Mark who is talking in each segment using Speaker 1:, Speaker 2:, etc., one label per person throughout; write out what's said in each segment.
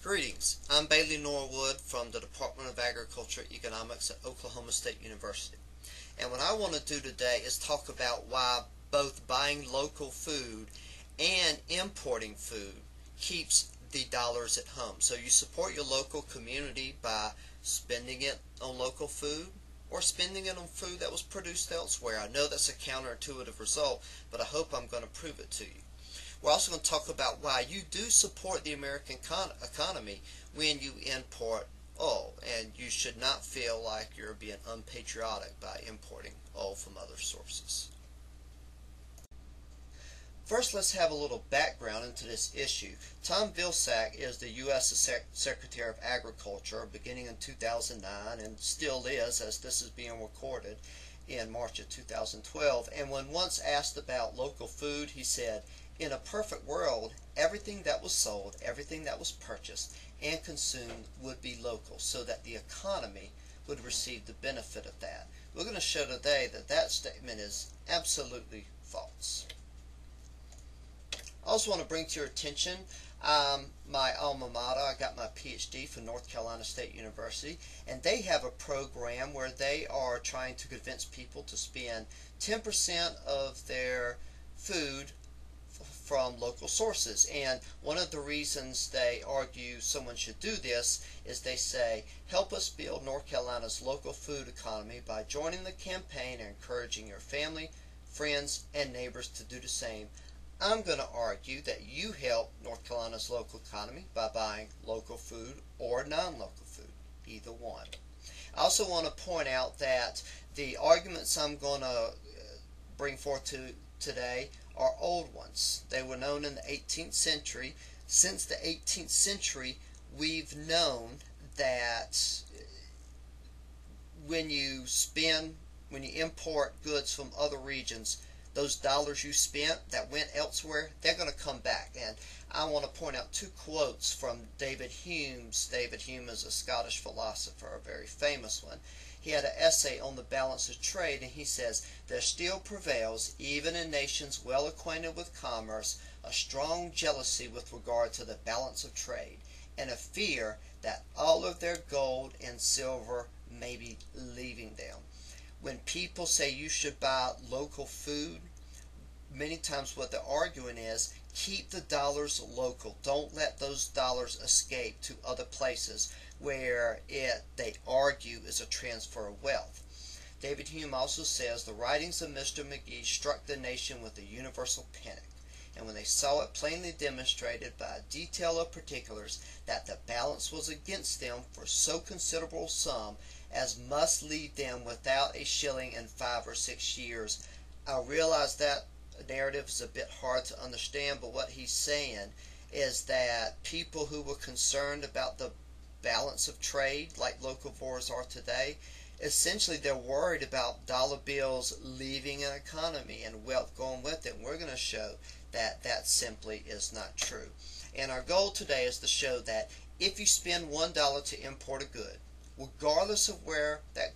Speaker 1: Greetings, I'm Bailey Norwood from the Department of Agriculture and Economics at Oklahoma State University. And what I want to do today is talk about why both buying local food and importing food keeps the dollars at home. So you support your local community by spending it on local food or spending it on food that was produced elsewhere. I know that's a counterintuitive result, but I hope I'm going to prove it to you. We're also going to talk about why you do support the American economy when you import oil, and you should not feel like you're being unpatriotic by importing oil from other sources. First, let's have a little background into this issue. Tom Vilsack is the U.S. Secretary of Agriculture beginning in 2009 and still is, as this is being recorded, in March of 2012. And when once asked about local food, he said, "In a perfect world, everything that was sold, everything that was purchased and consumed would be local so that the economy would receive the benefit of that." We're going to show today that that statement is absolutely false. I also want to bring to your attention my alma mater. I got my PhD from North Carolina State University, and they have a program where they are trying to convince people to spend 10% of their food from local sources. And one of the reasons they argue someone should do this is they say, help us build North Carolina's local food economy by joining the campaign and encouraging your family, friends, and neighbors to do the same. I'm going to argue that you help North Carolina's local economy by buying local food or non-local food, either one. I also want to point out that the arguments I'm going to bring forth today are old ones. They were known in the 18th century. Since the 18th century, we've known that when you import goods from other regions, those dollars you spent that went elsewhere, they're going to come back. And I want to point out two quotes from David Hume. David Hume is a Scottish philosopher, a very famous one. He had an essay on the balance of trade, and he says, "There still prevails, even in nations well acquainted with commerce, a strong jealousy with regard to the balance of trade, and a fear that all of their gold and silver may be leaving them." When people say you should buy local food, many times what they're arguing is, keep the dollars local. Don't let those dollars escape to other places where they argue is a transfer of wealth. David Hume also says, "The writings of Mr. McGee struck the nation with a universal panic, and when they saw it plainly demonstrated by a detail of particulars that the balance was against them for so considerable a sum as must leave them without a shilling in 5 or 6 years." I realize that narrative is a bit hard to understand, but what he's saying is that people who were concerned about the balance of trade, like locavores are today, essentially they're worried about dollar bills leaving an economy and wealth going with it. And we're going to show that that simply is not true. And our goal today is to show that if you spend $1 to import a good, regardless of where that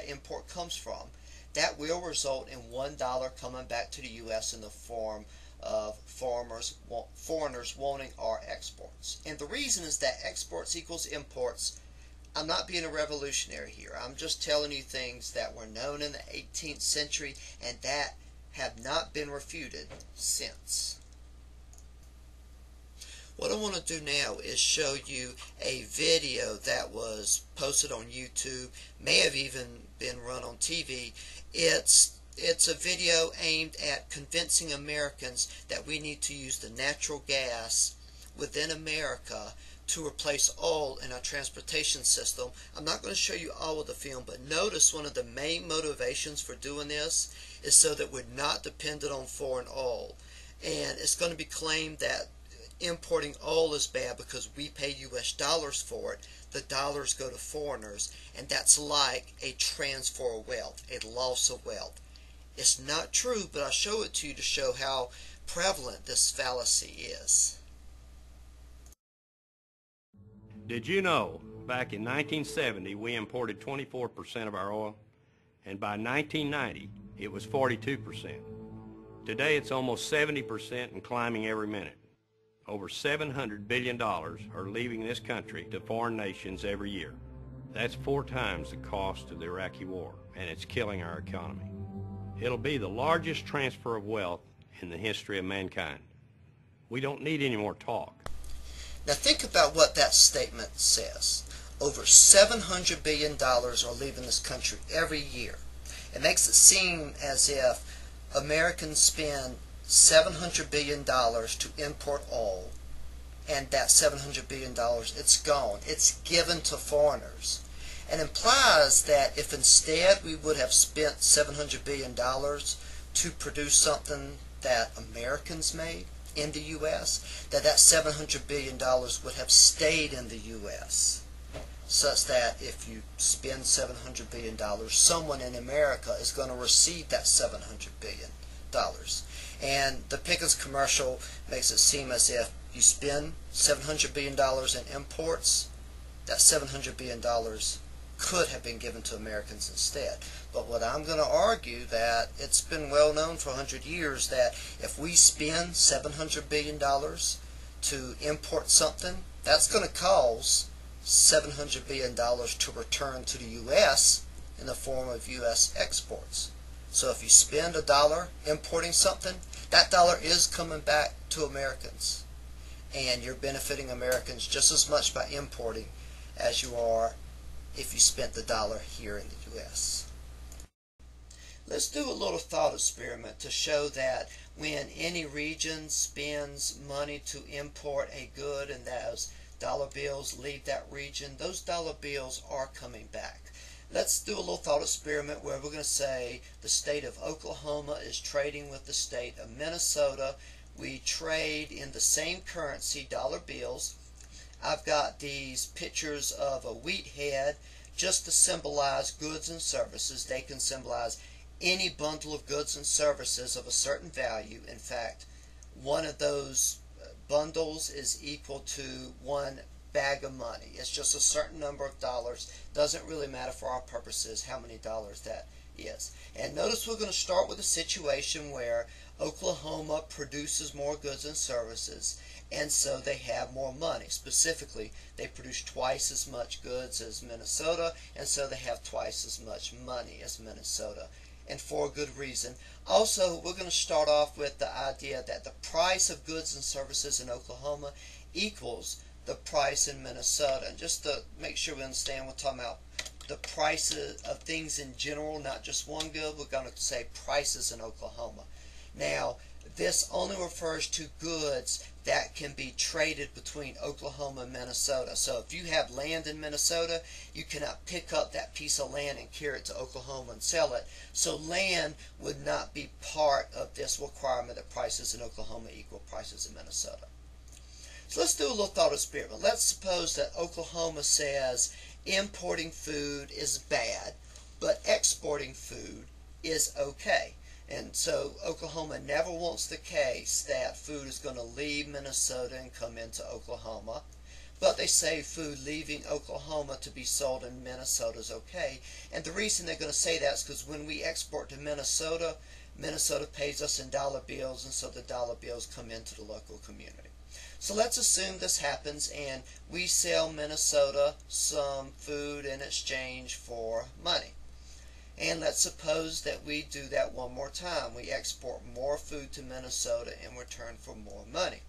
Speaker 1: import comes from, that will result in $1 coming back to the U.S. in the form of foreigners wanting our exports. And the reason is that exports equals imports. I'm not being a revolutionary here. I'm just telling you things that were known in the 18th century and that have not been refuted since. What I want to do now is show you a video that was posted on YouTube, may have even been run on TV. It's a video aimed at convincing Americans that we need to use the natural gas within America to replace oil in our transportation system. I'm not going to show you all of the film, but notice one of the main motivations for doing this is so that we're not dependent on foreign oil. And it's going to be claimed that importing oil is bad because we pay US dollars for it. The dollars go to foreigners, and that's like a transfer of wealth, a loss of wealth. It's not true, but I'll show it to you to show how prevalent this fallacy is.
Speaker 2: Did you know back in 1970 we imported 24% of our oil, and by 1990 it was 42%. Today it's almost 70% and climbing every minute. Over $700 billion are leaving this country to foreign nations every year. That's 4 times the cost of the Iraqi war, and it's killing our economy. It'll be the largest transfer of wealth in the history of mankind. We don't need any more talk.
Speaker 1: Now think about what that statement says. Over $700 billion are leaving this country every year. It makes it seem as if Americans spend $700 billion to import oil, and that $700 billion, it's gone. It's given to foreigners. And implies that if instead we would have spent $700 billion to produce something that Americans made in the U.S., that $700 billion would have stayed in the U.S., such that if you spend $700 billion, someone in America is going to receive that $700 billion. And the Pickens commercial makes it seem as if you spend $700 billion in imports, that $700 billion could have been given to Americans instead. But what I'm going to argue, that it's been well known for 100 years that if we spend $700 billion to import something, that's going to cause $700 billion to return to the U.S. in the form of U.S. exports. So if you spend $1 importing something, that dollar is coming back to Americans. And you're benefiting Americans just as much by importing as you are if you spent the dollar here in the U.S. Let's do a little thought experiment to show that when any region spends money to import a good and those dollar bills leave that region, those dollar bills are coming back. Let's do a little thought experiment where we're going to say the state of Oklahoma is trading with the state of Minnesota. We trade in the same currency, dollar bills. I've got these pictures of a wheat head just to symbolize goods and services. They can symbolize any bundle of goods and services of a certain value. In fact, one of those bundles is equal to one bag of money. It's just a certain number of dollars. Doesn't really matter for our purposes how many dollars that is. And notice we're going to start with a situation where Oklahoma produces more goods and services, and so they have more money. Specifically, they produce twice as much goods as Minnesota, and so they have twice as much money as Minnesota, and for a good reason. Also, we're going to start off with the idea that the price of goods and services in Oklahoma equals the price in Minnesota. And just to make sure we understand, we're talking about the prices of things in general, not just one good. We're going to say prices in Oklahoma. Now, this only refers to goods that can be traded between Oklahoma and Minnesota. So if you have land in Minnesota, you cannot pick up that piece of land and carry it to Oklahoma and sell it. So land would not be part of this requirement that prices in Oklahoma equal prices in Minnesota. So let's do a little thought experiment. Let's suppose that Oklahoma says importing food is bad, but exporting food is okay. And so Oklahoma never wants the case that food is going to leave Minnesota and come into Oklahoma. But they say food leaving Oklahoma to be sold in Minnesota is okay. And the reason they're going to say that is because when we export to Minnesota, Minnesota pays us in dollar bills, and so the dollar bills come into the local community. So let's assume this happens and we sell Minnesota some food in exchange for money. And let's suppose that we do that one more time. We export more food to Minnesota in return for more money.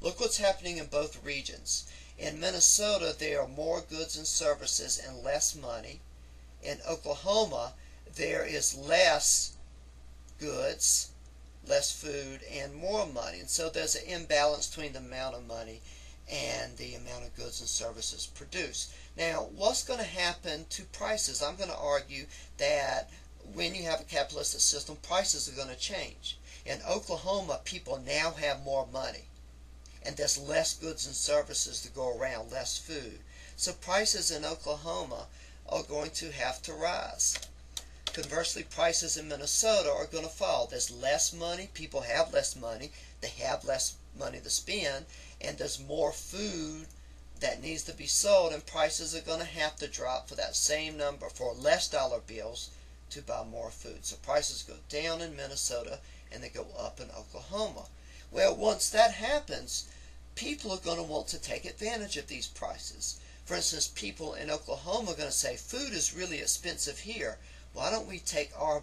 Speaker 1: Look what's happening in both regions. In Minnesota, there are more goods and services and less money. In Oklahoma, there is less goods, less food, and more money. And so there's an imbalance between the amount of money and the amount of goods and services produced. Now, what's going to happen to prices? I'm going to argue that when you have a capitalistic system, prices are going to change. In Oklahoma, people now have more money, and there's less goods and services to go around, less food. So prices in Oklahoma are going to have to rise. Conversely, prices in Minnesota are going to fall. There's less money, people have less money, they have less money to spend, and there's more food that needs to be sold, and prices are going to have to drop for that same number, for less dollar bills, to buy more food. So prices go down in Minnesota and they go up in Oklahoma. Well, once that happens, people are going to want to take advantage of these prices. For instance, people in Oklahoma are going to say, food is really expensive here. Why don't we take our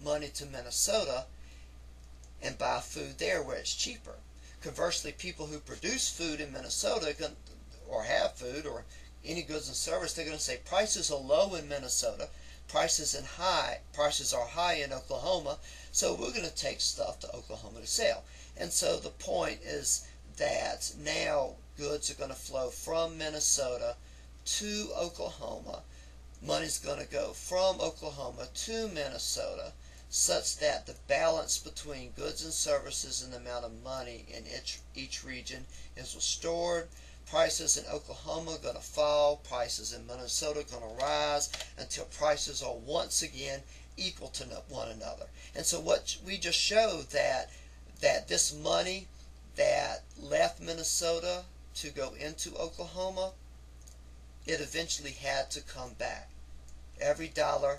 Speaker 1: money to Minnesota and buy food there where it's cheaper? Conversely, people who produce food in Minnesota or have food or any goods and service, they're going to say prices are low in Minnesota, prices are high in Oklahoma, so we're going to take stuff to Oklahoma to sell. And so the point is that now goods are going to flow from Minnesota to Oklahoma. Money's going to go from Oklahoma to Minnesota, such that the balance between goods and services and the amount of money in each region is restored. Prices in Oklahoma are going to fall, prices in Minnesota are going to rise until prices are once again equal to one another. And so what we just showed that this money that left Minnesota to go into Oklahoma, it eventually had to come back. Every dollar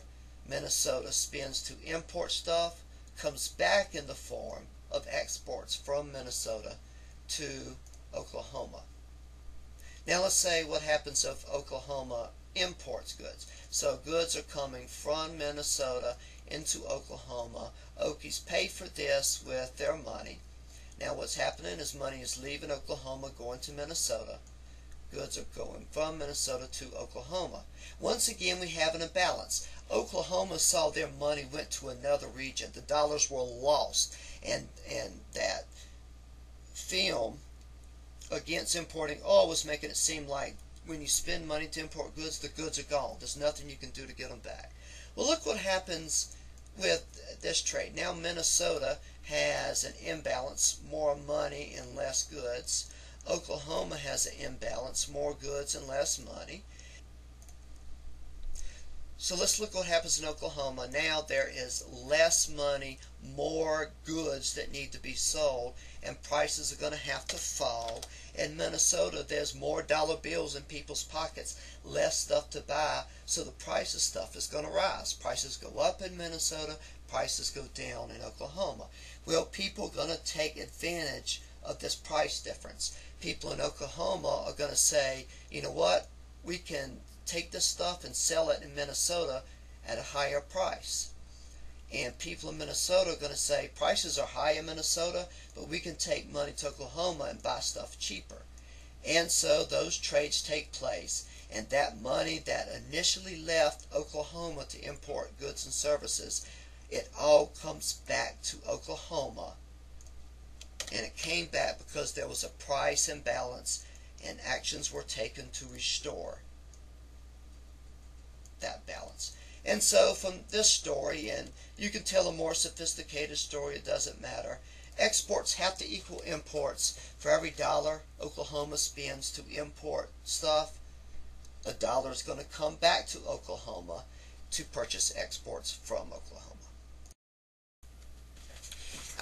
Speaker 1: Minnesota spends to import stuff comes back in the form of exports from Minnesota to Oklahoma. Now let's say what happens if Oklahoma imports goods. So goods are coming from Minnesota into Oklahoma. Okies pay for this with their money. Now what's happening is money is leaving Oklahoma going to Minnesota. Goods are going from Minnesota to Oklahoma. Once again we have an imbalance. Oklahoma saw their money went to another region. The dollars were lost, and that film against importing oil was making it seem like when you spend money to import goods, the goods are gone. There's nothing you can do to get them back. Well, look what happens with this trade. Now Minnesota has an imbalance, more money and less goods. Oklahoma has an imbalance, more goods and less money. So let's look what happens in Oklahoma. Now there is less money, more goods that need to be sold, and prices are going to have to fall. In Minnesota, there's more dollar bills in people's pockets, less stuff to buy, so the price of stuff is going to rise. Prices go up in Minnesota, prices go down in Oklahoma. Well, people are going to take advantage of this price difference. People in Oklahoma are going to say, you know what, we can take this stuff and sell it in Minnesota at a higher price. And people in Minnesota are going to say prices are high in Minnesota, but we can take money to Oklahoma and buy stuff cheaper. And so those trades take place, and that money that initially left Oklahoma to import goods and services, it all comes back to Oklahoma. And it came back because there was a price imbalance and actions were taken to restore that balance. And so from this story, and you can tell a more sophisticated story, it doesn't matter, exports have to equal imports. For every dollar Oklahoma spends to import stuff, a dollar is going to come back to Oklahoma to purchase exports from Oklahoma.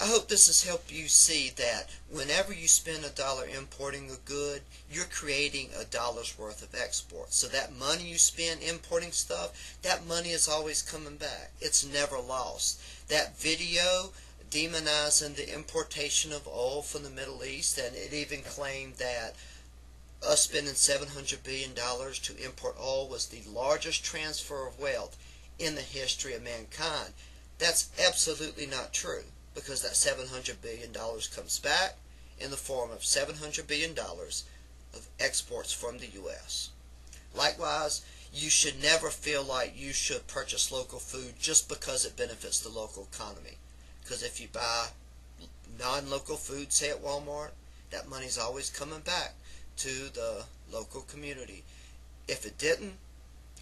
Speaker 1: I hope this has helped you see that whenever you spend a dollar importing a good, you're creating a dollar's worth of export. So that money you spend importing stuff, that money is always coming back. It's never lost. That video demonizing the importation of oil from the Middle East, and it even claimed that us spending $700 billion to import oil was the largest transfer of wealth in the history of mankind. That's absolutely not true, because that $700 billion comes back in the form of $700 billion of exports from the U.S. Likewise, you should never feel like you should purchase local food just because it benefits the local economy. Because if you buy non-local food, say at Walmart, that money's always coming back to the local community. If it didn't,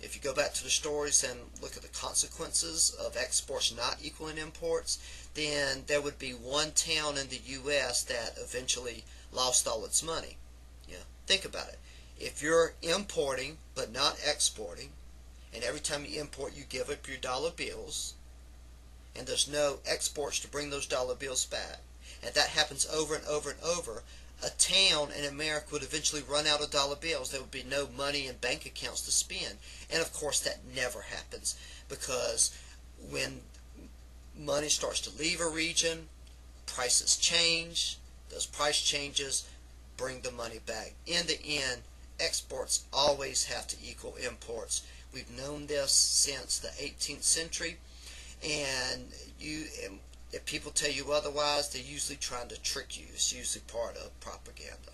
Speaker 1: if you go back to the stories and look at the consequences of exports not equaling imports, then there would be one town in the U.S. that eventually lost all its money. Yeah, think about it. If you're importing but not exporting, and every time you import you give up your dollar bills, and there's no exports to bring those dollar bills back, and that happens over and over and over, a town in America would eventually run out of dollar bills. There would be no money in bank accounts to spend. And of course that never happens, because when money starts to leave a region, prices change. Those price changes bring the money back. In the end, exports always have to equal imports. We've known this since the 18th century, and if people tell you otherwise, they're usually trying to trick you. It's usually part of propaganda.